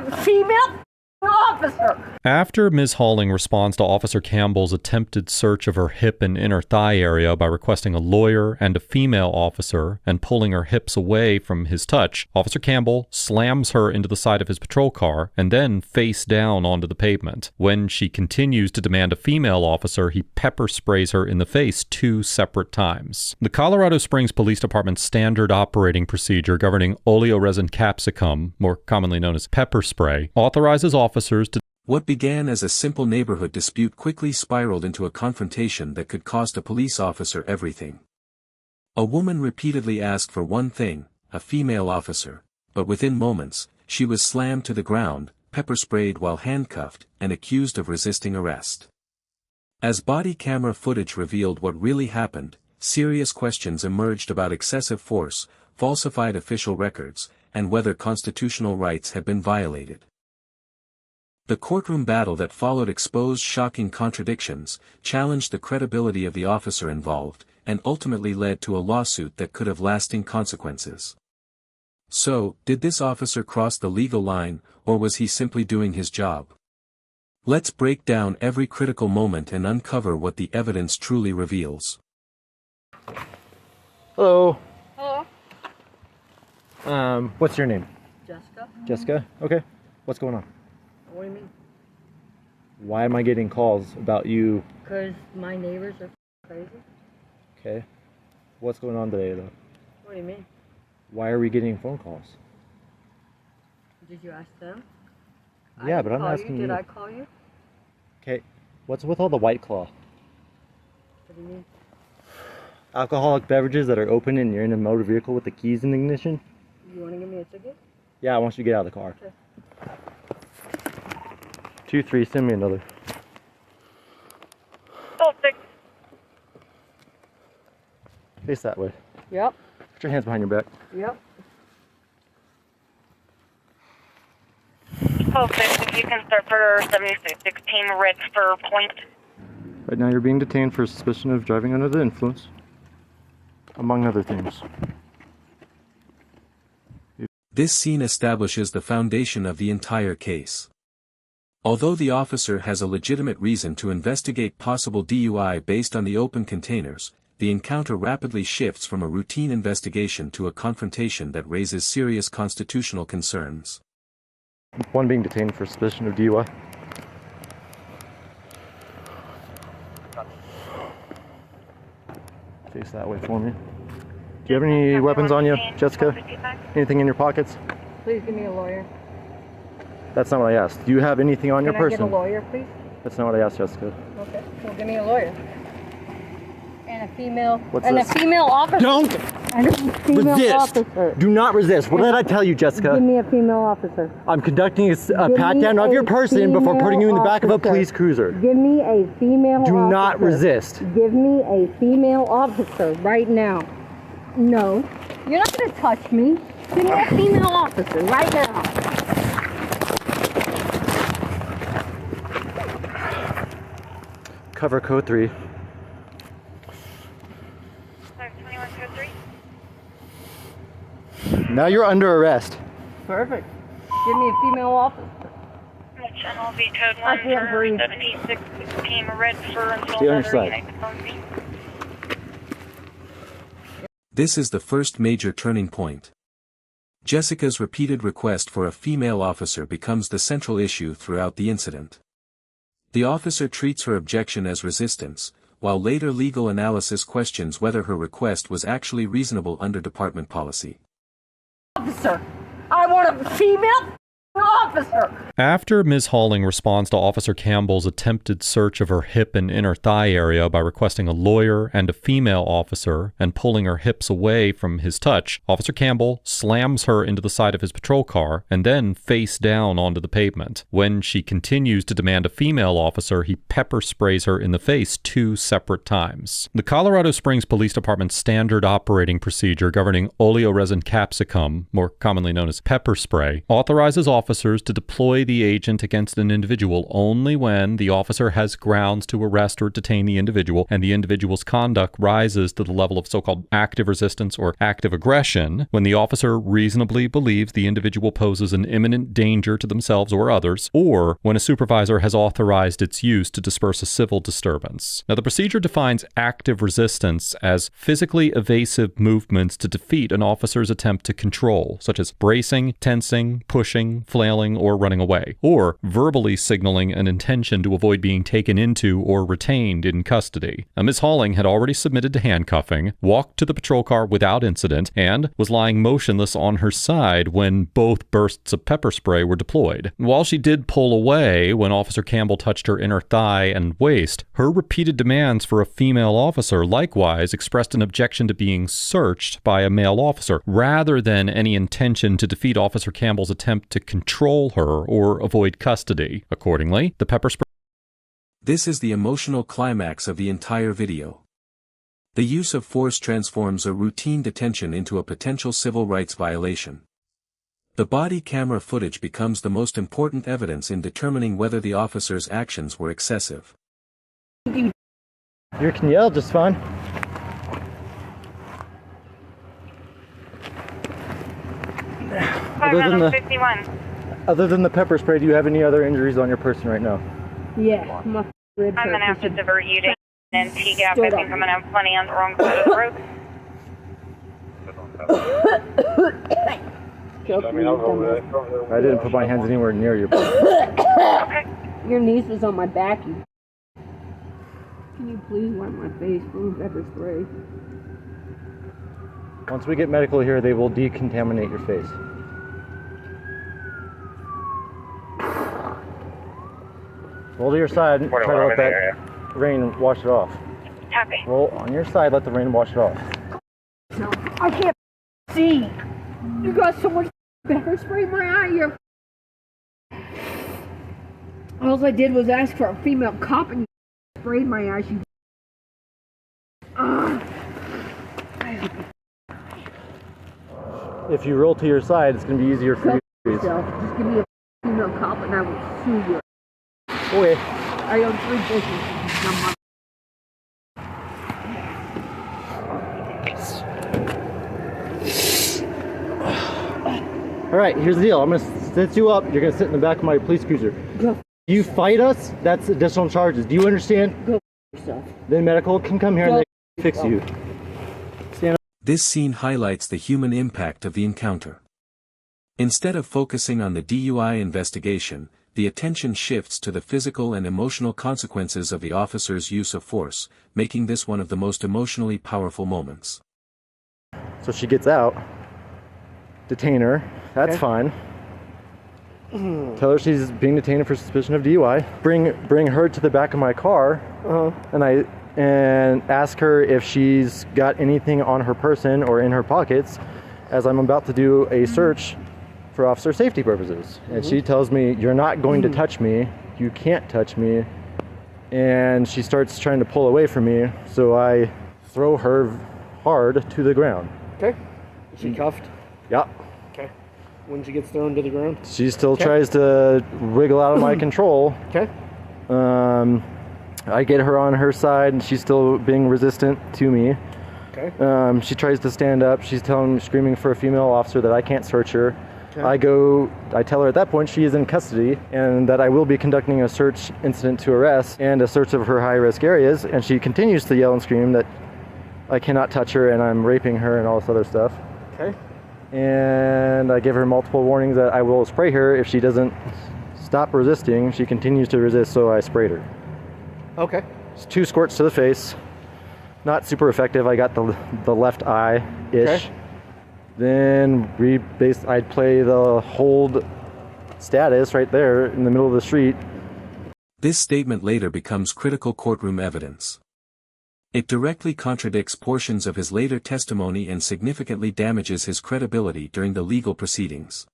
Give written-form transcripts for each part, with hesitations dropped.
a female officer. After Ms. Halling responds to Officer Campbell's attempted search of her hip and inner thigh area by requesting a lawyer and a female officer and pulling her hips away from his touch, Officer Campbell slams her into the side of his patrol car and then face down onto the pavement. When she continues to demand a female officer, he pepper sprays her in the face 2 separate times. The Colorado Springs Police Department's standard operating procedure governing oleoresin capsicum, more commonly known as pepper spray, authorizes officers to... What began as a simple neighborhood dispute quickly spiraled into a confrontation that could cost a police officer everything. A woman repeatedly asked for one thing, a female officer, but within moments, she was slammed to the ground, pepper sprayed while handcuffed, and accused of resisting arrest. As body camera footage revealed what really happened, serious questions emerged about excessive force, falsified official records, and whether constitutional rights had been violated. The courtroom battle that followed exposed shocking contradictions, challenged the credibility of the officer involved, and ultimately led to a lawsuit that could have lasting consequences. So, did this officer cross the legal line, or was he simply doing his job? Let's break down every critical moment and uncover what the evidence truly reveals. Hello. Hello. What's your name? Jessica. Jessica? Okay. What's going on? What do you mean? Why am I getting calls about you? Because my neighbors are crazy. Okay. What's going on today, though? What do you mean? Why are we getting phone calls? Did you ask them? Yeah, but I'm asking you. Did I call you? Okay. What's with all the White Claw? What do you mean? Alcoholic beverages that are open and you're in a motor vehicle with the keys in the ignition? You want to give me a ticket? Yeah, I want you to get out of the car. Okay. 2-3, send me another. Oh, thanks. Face that way. Yep. Put your hands behind your back. Yep. Oh, thanks. If you can start for 7616 Red Spur Point. Right now you're being detained for suspicion of driving under the influence, among other things. This scene establishes the foundation of the entire case. Although the officer has a legitimate reason to investigate possible DUI based on the open containers, the encounter rapidly shifts from a routine investigation to a confrontation that raises serious constitutional concerns. One being detained for suspicion of DUI. Face that way for me. Do you have any weapons on you, Jessica? Anything in your pockets? Please give me a lawyer. That's not what I asked. Do you have anything on your person? Can I get a lawyer, please? That's not what I asked, Jessica. Okay. Well, give me a lawyer. And a female. What's and this? a female officer. Don't and a female resist. officer. Do not resist. What did I tell you, Jessica? Give me a female officer. I'm conducting a pat-down of your person before putting you in the back of a police cruiser. Give me a female officer. Do not resist. Give me a female officer right now. No. You're not going to touch me. Give me a female officer right now. Cover code 3. 21 code 3. Now you're under arrest. Perfect. Give me a female officer. Channel V code I 1 can't for breathe. 7616 Red Spur until Stay on your another side. United phone B. This is the first major turning point. Jessica's repeated request for a female officer becomes the central issue throughout the incident. The officer treats her objection as resistance, while later legal analysis questions whether her request was actually reasonable under department policy. Officer, I want a female officer. After Ms. Halling responds to Officer Campbell's attempted search of her hip and inner thigh area by requesting a lawyer and a female officer and pulling her hips away from his touch, Officer Campbell slams her into the side of his patrol car and then face down onto the pavement. When she continues to demand a female officer, he pepper sprays her in the face 2 separate times. The Colorado Springs Police Department's standard operating procedure governing oleoresin capsicum, more commonly known as pepper spray, authorizes officers officers to deploy the agent against an individual only when the officer has grounds to arrest or detain the individual and the individual's conduct rises to the level of so-called active resistance or active aggression, when the officer reasonably believes the individual poses an imminent danger to themselves or others, or when a supervisor has authorized its use to disperse a civil disturbance. Now, the procedure defines active resistance as physically evasive movements to defeat an officer's attempt to control, such as bracing, tensing, pushing, flailing, or running away, or verbally signaling an intention to avoid being taken into or retained in custody. Now, Ms. Halling had already submitted to handcuffing, walked to the patrol car without incident, and was lying motionless on her side when both bursts of pepper spray were deployed. While she did pull away when Officer Campbell touched her inner thigh and waist, her repeated demands for a female officer likewise expressed an objection to being searched by a male officer, rather than any intention to defeat Officer Campbell's attempt to control her or avoid custody. Accordingly, the pepper spray. This is the emotional climax of the entire video. The use of force transforms a routine detention into a potential civil rights violation. The body camera footage becomes the most important evidence in determining whether the officer's actions were excessive. You can yell just fine. Other than the pepper spray, do you have any other injuries on your person right now? Yeah, my ribs I'm hurt. gonna have to divert you to NT Gap. I think I'm gonna have plenty on the wrong side of the road. I didn't put my hands anywhere near you. Okay. Your niece was on my back. Can you please wipe my face from pepper spray? Once we get medical here, they will decontaminate your face. Roll to your side and try to let that rain wash it off. Copy. Roll on your side, let the rain wash it off. No, I can't see. You got so much pepper spray in my eye. All I did was ask for a female cop and you sprayed my eyes. You. If you roll to your side, it's going to be easier for you to breathe. Just give me a female cop and I will sue you. Okay. I own 3 businesses. All right, here's the deal. I'm going to sit you up. You're going to sit in the back of my police cruiser. Go You fight us, that's additional charges. Do you understand? go yourself. Then medical can come here and they can fix you. Stand up. This scene highlights the human impact of the encounter. Instead of focusing on the DUI investigation, the attention shifts to the physical and emotional consequences of the officer's use of force, making this one of the most emotionally powerful moments. So she gets out. Detain her. That's fine. Tell her she's being detained for suspicion of DUI. Bring her to the back of my car, and ask her if she's got anything on her person or in her pockets, as I'm about to do a search for officer safety purposes. And she tells me, "You're not going to touch me. You can't touch me." And she starts trying to pull away from me, so I throw her hard to the ground. Okay. Is she cuffed? Yeah. Okay. When she gets thrown to the ground? She still tries to wriggle out of my control. Okay. I get her on her side, and she's still being resistant to me. Okay. She tries to stand up. She's screaming for a female officer that I can't search her. Okay. I tell her at that point she is in custody and that I will be conducting a search incident to arrest and a search of her high-risk areas, and she continues to yell and scream that I cannot touch her and I'm raping her and all this other stuff. Okay. And I give her multiple warnings that I will spray her if she doesn't stop resisting. She continues to resist, so I sprayed her. Okay. It's 2 squirts to the face. Not super effective. I got the left eye-ish. Okay. Then I'd play the hold status right there in the middle of the street. This statement later becomes critical courtroom evidence. It directly contradicts portions of his later testimony and significantly damages his credibility during the legal proceedings.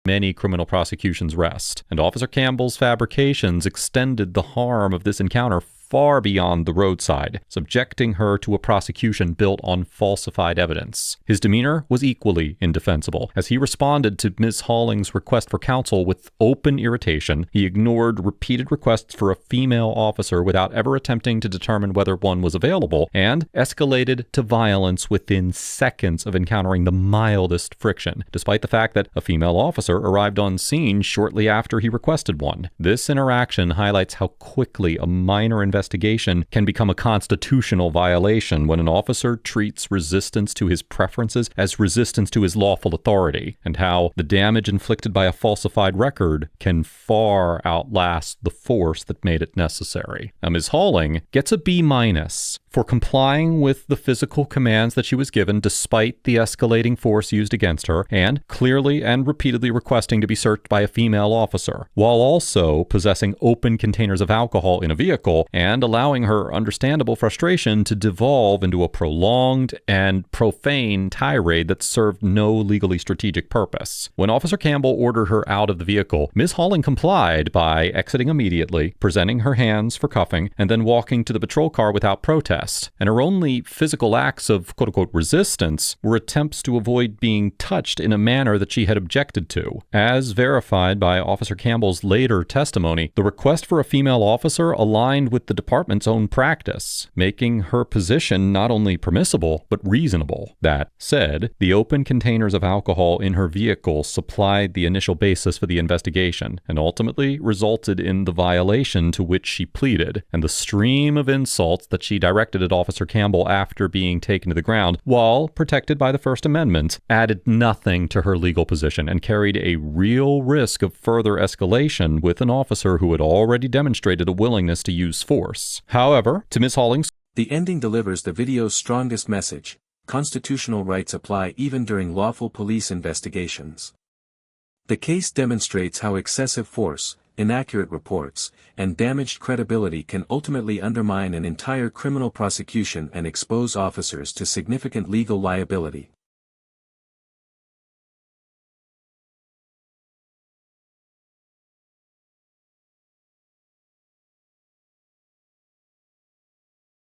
Many criminal prosecutions rest, and Officer Campbell's fabrications extended the harm of this encounter far beyond the roadside, subjecting her to a prosecution built on falsified evidence. His demeanor was equally indefensible. As he responded to Ms. Halling's request for counsel with open irritation, he ignored repeated requests for a female officer without ever attempting to determine whether one was available, and escalated to violence within seconds of encountering the mildest friction, despite the fact that a female officer arrived on scene shortly after he requested one. This interaction highlights how quickly a minor investigation can become a constitutional violation when an officer treats resistance to his preferences as resistance to his lawful authority, and how the damage inflicted by a falsified record can far outlast the force that made it necessary. Now, Ms. Halling gets a B- for complying with the physical commands that she was given despite the escalating force used against her, and clearly and repeatedly requesting to be searched by a female officer, while also possessing open containers of alcohol in a vehicle and allowing her understandable frustration to devolve into a prolonged and profane tirade that served no legally strategic purpose. When Officer Campbell ordered her out of the vehicle, Ms. Halling complied by exiting immediately, presenting her hands for cuffing, and then walking to the patrol car without protest. And her only physical acts of quote-unquote resistance were attempts to avoid being touched in a manner that she had objected to. As verified by Officer Campbell's later testimony, the request for a female officer aligned with the department's own practice, making her position not only permissible, but reasonable. That said, the open containers of alcohol in her vehicle supplied the initial basis for the investigation, and ultimately resulted in the violation to which she pleaded, and the stream of insults that she directed at Officer Campbell after being taken to the ground, while protected by the First Amendment, added nothing to her legal position and carried a real risk of further escalation with an officer who had already demonstrated a willingness to use force. However, to Ms. Halling's The ending delivers the video's strongest message: constitutional rights apply even during lawful police investigations. The case demonstrates how excessive force, inaccurate reports, and damaged credibility can ultimately undermine an entire criminal prosecution and expose officers to significant legal liability.